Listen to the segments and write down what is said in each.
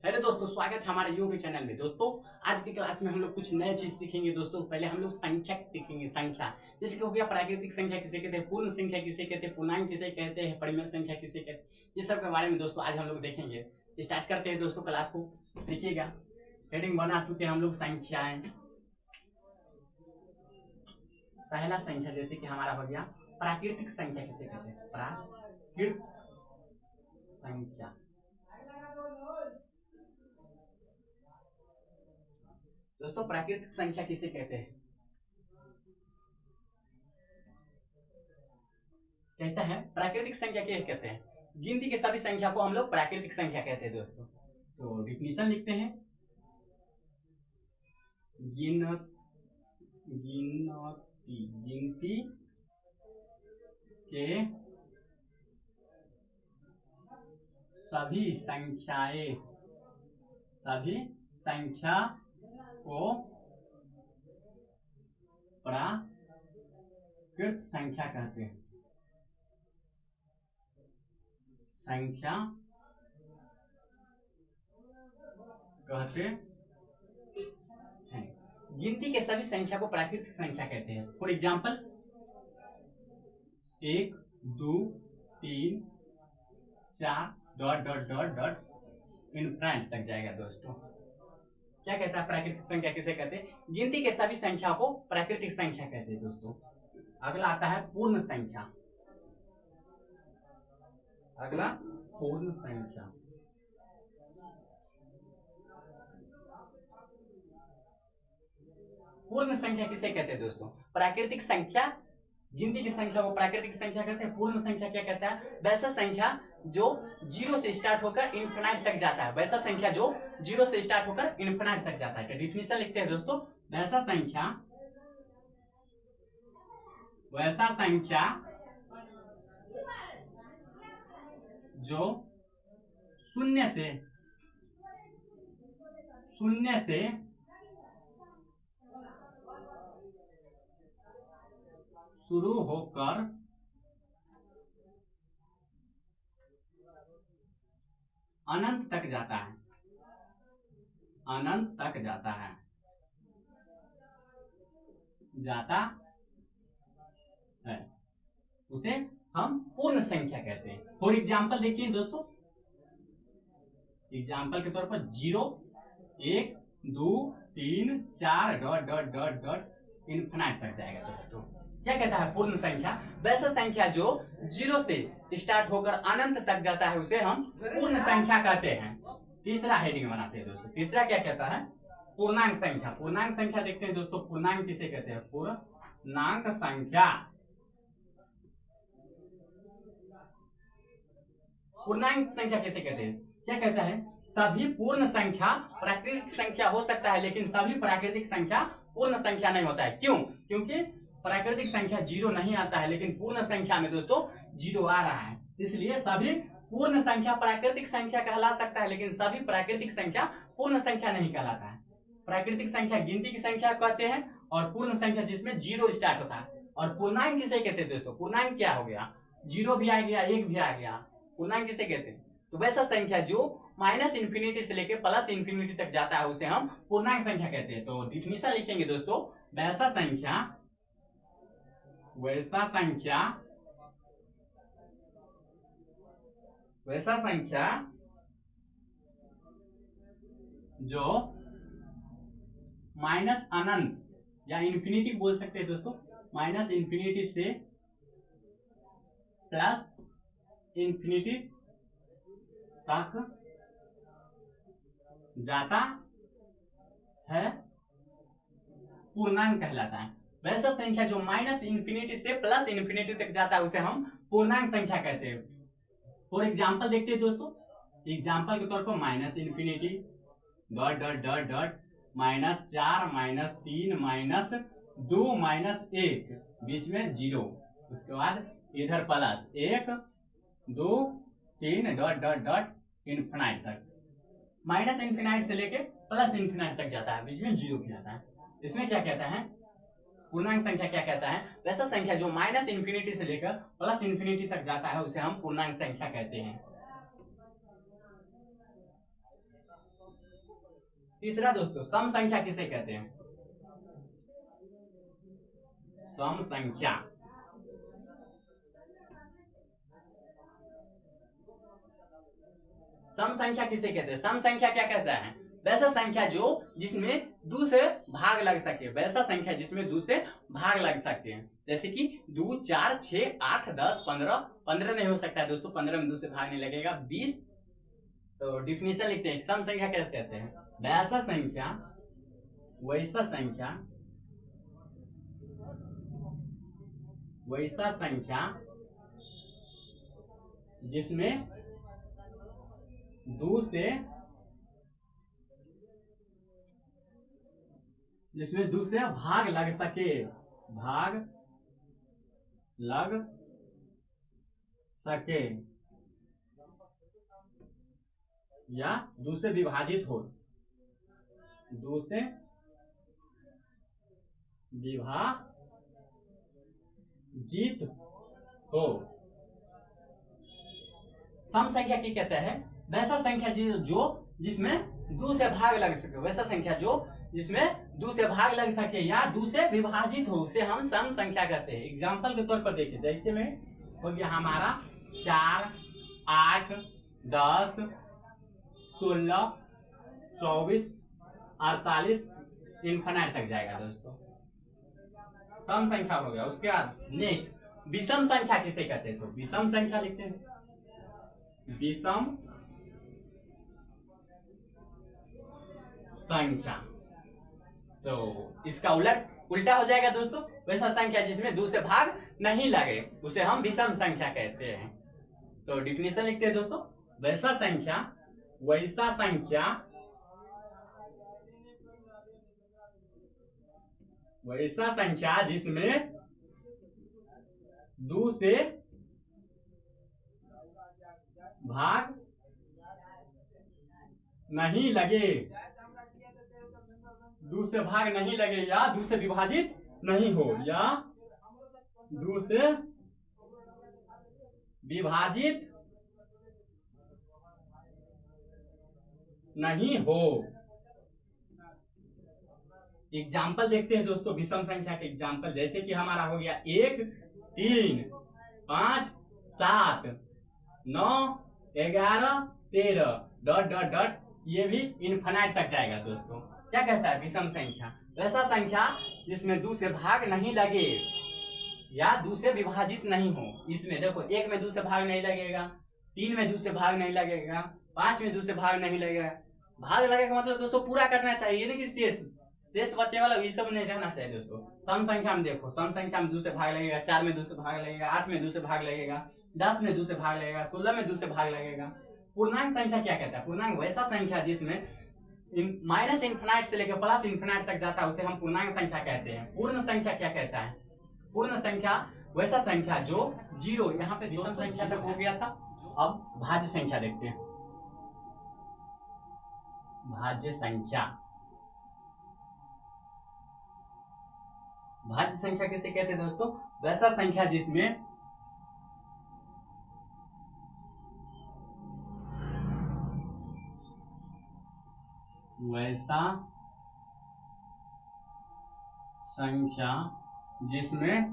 Hello दोस्तों, स्वागत है हमारे यूट्यूब चैनल में। दोस्तों आज की क्लास में हम लोग कुछ नए चीज सीखेंगे। दोस्तों पहले हम लोग संख्या सीखेंगे। संख्या जैसे कि हो गया प्राकृतिक संख्या किसे कहते हैं, पूर्ण संख्या किसे कहते हैं, पूर्णांक किसे कहते हैं, परिमेय संख्या किसे कहते हैं, ये सब के बारे में दोस्तों आज हम लोग देखेंगे। स्टार्ट करते हैं दोस्तों क्लास को। देखिएगा हेडिंग बना चुके हैं हम लोग संख्याएं। पहला संख्या जैसे कि हमारा हो गया प्राकृतिक संख्या किसे कहते हैं, प्राकृतिक संख्या। दोस्तों प्राकृतिक संख्या किसे कहते हैं, कहता है प्राकृतिक संख्या क्या कहते हैं, गिनती के सभी संख्या को हम लोग प्राकृतिक संख्या कहते हैं। दोस्तों तो डिफिनीशन लिखते हैं। गिनती के सभी संख्या को प्राकृत संख्या कहते हैं। संख्या कहते हैं। गिनती के सभी संख्या को प्राकृतिक संख्या कहते हैं। For example 1 2 3 4 dot dot dot dot infinite तक जाएगा। दोस्तों क्या कहता है, प्राकृतिक संख्या किसे कहते हैं, गिनती के सभी संख्या को प्राकृतिक संख्या कहते हैं। दोस्तों अगला आता है पूर्ण संख्या। अगला पूर्ण संख्या। पूर्ण संख्या किसे कहते हैं दोस्तों, प्राकृतिक संख्या गिनती की संख्या को प्राकृतिक संख्या कहते हैं। पूर्ण संख्या क्या कहता है, वैसा संख्या जो 0 से स्टार्ट होकर इनफिनिट तक जाता है। वैसा संख्या जो 0 से स्टार्ट होकर इनफिनिट तक जाता है। तो डिफिनीशन लिखते हैं दोस्तों, वैसा संख्या जो शून्य से शुरू होकर अनंत तक जाता है। अनंत तक जाता है उसे हम पूर्ण संख्या कहते हैं। फॉर एग्जाम्पल देखिए दोस्तों, एग्जाम्पल के तौर पर 0 1 2 3 4 dot dot dot dot infinite तक जाएगा। दोस्तों क्या कहता है, पूर्ण संख्या वैसा संख्या जो 0 से स्टार्ट होकर अनंत तक जाता है उसे हम पूर्ण संख्या कहते हैं। तीसरा हेडिंग बनाते हैं दोस्तों। तीसरा क्या कहता है, पूर्णांक संख्या। पूर्णांक संख्या देखते हैं दोस्तों, पूर्णांक किसे कहते हैं, पूर्णांक संख्या। पूर्णांक संख्या किसे कहते हैं, क्या कहता है, सभी पूर्ण संख्या प्राकृतिक संख्या हो सकता है लेकिन सभी प्राकृतिक संख्या पूर्ण संख्या नहीं होता है। क्यों, क्योंकि प्राकृतिक संख्या 0 नहीं आता है लेकिन पूर्ण संख्या में दोस्तों 0 आ रहा है। इसलिए सभी पूर्ण संख्या प्राकृतिक संख्या कहला सकता है लेकिन सभी प्राकृतिक संख्या पूर्ण संख्या नहीं कहलाता है। प्राकृतिक संख्या गिनती की संख्या कहते हैं और पूर्ण संख्या जिसमें 0 स्टार्ट होता है। और पूर्णांक किसे कहते हैं दोस्तों, पूर्णांक क्या हो गया, 0 भी आ गया 1 भी आ गया, पूर्णांक किसे कहते हैं। तो वैसा संख्या जो -इन्फिनिटी से लेकर +इन्फिनिटी तक जाता है उसे हम पूर्णांक संख्या कहते हैं। तो डिफिनीशन लिखेंगे दोस्तों, वैसा संख्या जो माइनस अनंत या इन्फिनिटी बोल सकते हैं दोस्तों, -इन्फिनिटी से +इन्फिनिटी तक जाता है पूर्णांक कहलाता है। वैसा संख्या जो -इन्फिनिटी से +इन्फिनिटी तक जाता है उसे हम पूर्णांक संख्या कहते हैं। फॉर एग्जाम्पल देखते हैं दोस्तों, एग्जाम्पल के तौर पर -infinity dot dot dot dot -4 -3 -2 -1 बीच में 0, उसके बाद इधर +1 2 3 डॉट डॉट डॉट इनफिनिट तक। -इन्फिनिटी से लेके +इन्फिनिटी तक जाता है, बीच में 0 भी आता है। इसमें क्या कहता है, पूर्णांक संख्या क्या कहता है, वैसा संख्या जो -इन्फिनिटी से लेकर +इन्फिनिटी तक जाता है उसे हम पूर्णांक संख्या कहते हैं। तीसरा दोस्तों, सम संख्या किसे कहते हैं? सम संख्या, सम संख्या किसे कहते हैं? सम संख्या क्या कहता है? वैसा संख्या जो जिसमें दो से भाग लग सके, वैसा संख्या जिसमें दो से भाग लग सकते हैं। जैसे कि 2, 4, 6, 8, 10, 15। 15 नहीं हो सकता है दोस्तों, 15 में 2 से भाग नहीं लगेगा। 20। तो डिफिनेशन लिखते हैं, सम संख्या कैसे कहते हैं? वैसा संख्या, वैसा संख्या, वैसा संख्या जिसमें दो से भाग लग सके, भाग लग सके या दो से विभाजित हो, दो से विभाजित हो। सम संख्या की कहते हैं वैसा संख्या जो जिसमें दो से भाग लग सके, वैसा संख्या जो जिसमें दो से भाग लग सके या दो से विभाजित हो, उसे हम सम संख्या कहते हैं। एग्जाम्पल के तौर पर देखिए, जैसे में हो गया हमारा 4, 8, 10, 16, 24, 48 इनफिनिट तक जाएगा दोस्तों, सम संख्या हो गया। उसके बाद नेक्स्ट विषम संख्या किसे कहते हैं? तो विषम संख्या लिखते हैं, विषम संख्या। तो इसका उल्टा हो जाएगा दोस्तों, वैसा संख्या जिसमें दो से भाग नहीं लगे उसे हम विषम संख्या कहते हैं। तो डिफिनेशन लिखते हैं दोस्तों, वैसा संख्या, वैसा संख्या, वैसा संख्या जिसमें दो से भाग नहीं लगे, दो से भाग नहीं लगे या दो से विभाजित नहीं हो, या दो से विभाजित नहीं हो। एग्जाम्पल देखते हैं दोस्तों विषम संख्या के एग्जाम्पल, जैसे कि हमारा हो गया 1, 3, 5, 7, 9, 11, 13 ... ये भी इनफिनिट तक जाएगा दोस्तों। क्या कहता है विषम संख्या? वैसा संख्या जिसमें दो से भाग नहीं लगे या दो से विभाजित नहीं हो। इसमें देखो 1 में 2 से भाग नहीं लगेगा, 3 में 2 से भाग नहीं लगेगा, 5 में 2 से भाग नहीं लगेगा। भाग लगेगा मतलब दोस्तों पूरा करना चाहिए, नहीं कि शेष बचे वाला ये सब नहीं रहना चाहिए दोस्तों। सम संख्या में देखो, सम संख्या में 2 से भाग लगेगा, 4 में 2 से भाग लगेगा, 8 में 2 से भाग लगेगा, 10 में 2 से भाग लगेगा, 16 में 2 से भाग लगेगा। पूर्णांक संख्या क्या कहता है? पूर्णांक वैसा संख्या जिसमें माइनस इनफिनिट से लेकर प्लस इनफिनिट तक जाता है उसे हम पूर्णांक संख्या कहते हैं। पूर्ण संख्या क्या कहता है? पूर्ण संख्या वैसा संख्या जो 0, यहाँ पे विषम संख्या तक हो गया था। अब भाज्य संख्या देखते हैं, भाज्य संख्या। भाज्य संख्या किसे कहते हैं दोस्तों? वैसा संख्या जिसमें वैसा संख्या जिसमें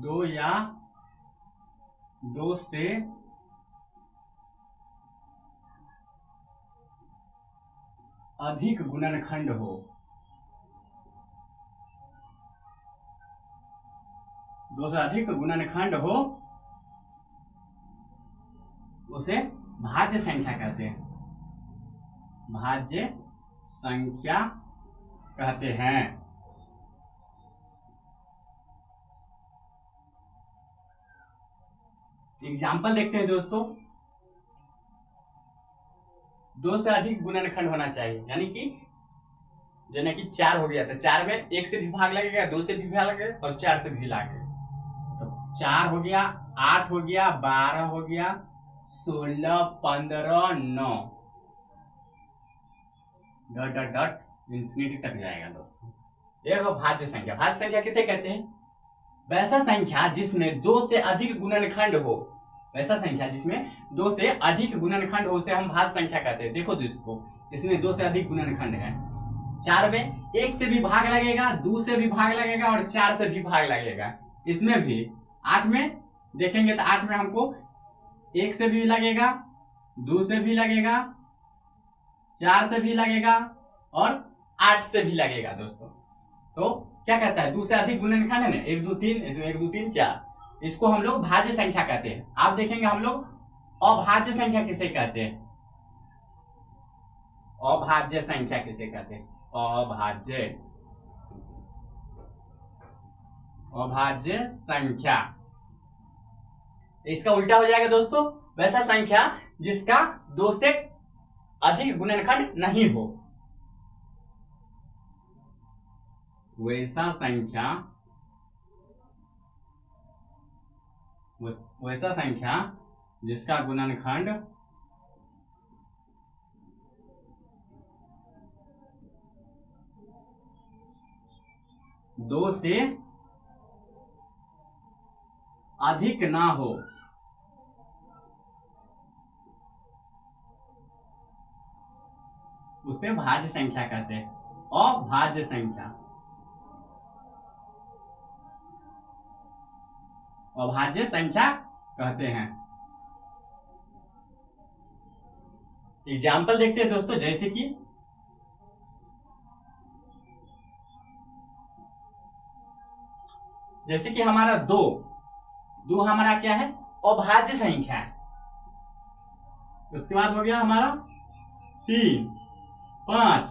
2 या 2 से अधिक गुणनखंड हो, 2 से अधिक गुणनखंड हो उसे भाज्य संख्या कहते हैं, भाज्य संख्या कहते हैं। एग्जाम्पल देखते हैं दोस्तों, 2 से अधिक गुणनखंड होना चाहिए, यानी कि 4 हो गया तो 4 में 1 से भी भाग लगेगा, 2 से भी भाग लगेगा और 4 से भी लगेगा। तो 4 हो गया, 8 हो गया, 12 हो गया, 16, 15, 9 ... इंफिनिटी तक जाएगा दोस्तों। देखो भाज्य संख्या, भाज्य संख्या किसे कहते हैं? वैसा संख्या जिसमें 2 से अधिक गुणनखंड हो, वैसा संख्या जिसमें 2 से अधिक गुणनखंड हो उसे हम भाज्य संख्या कहते हैं। देखो दोस्तों, इसमें 2 से अधिक गुणनखंड है। 4 में 1 से भी भाग लगेगा, 2 से भी भाग लगेगा और 4 से भी भाग लगेगा। इसमें भी 8 में देखेंगे तो 8 में हमको 1 से भी लगेगा, 2 से भी लगेगा, 4 से भी लगेगा और 8 से भी लगेगा दोस्तों। तो क्या कहता है, 2 से अधिक गुणनखंड है ना, 1 2 3, इसमें 1 2 3 4, इसको हम लोग भाज्य संख्या कहते हैं। आप देखेंगे हम लोग अभाज्य संख्या किसे कहते हैं, अभाज्य संख्या किसे कहते हैं, अभाज्य संख्या। इसका उल्टा हो जाएगा दोस्तों, वैसा संख्या जिसका 2 से अधिक गुणनखंड नहीं हो, वैसा संख्या जिसका गुणनखंड 2 से अधिक ना हो, उसे भाज्य संख्या कहते हैं, अभाज्य संख्या। अभाज्य संख्या कहते हैं। एग्जाम्पल देखते हैं दोस्तों, जैसे कि हमारा 2 हमारा क्या है, अभाज्य संख्या है। उसके बाद हो गया हमारा 3 5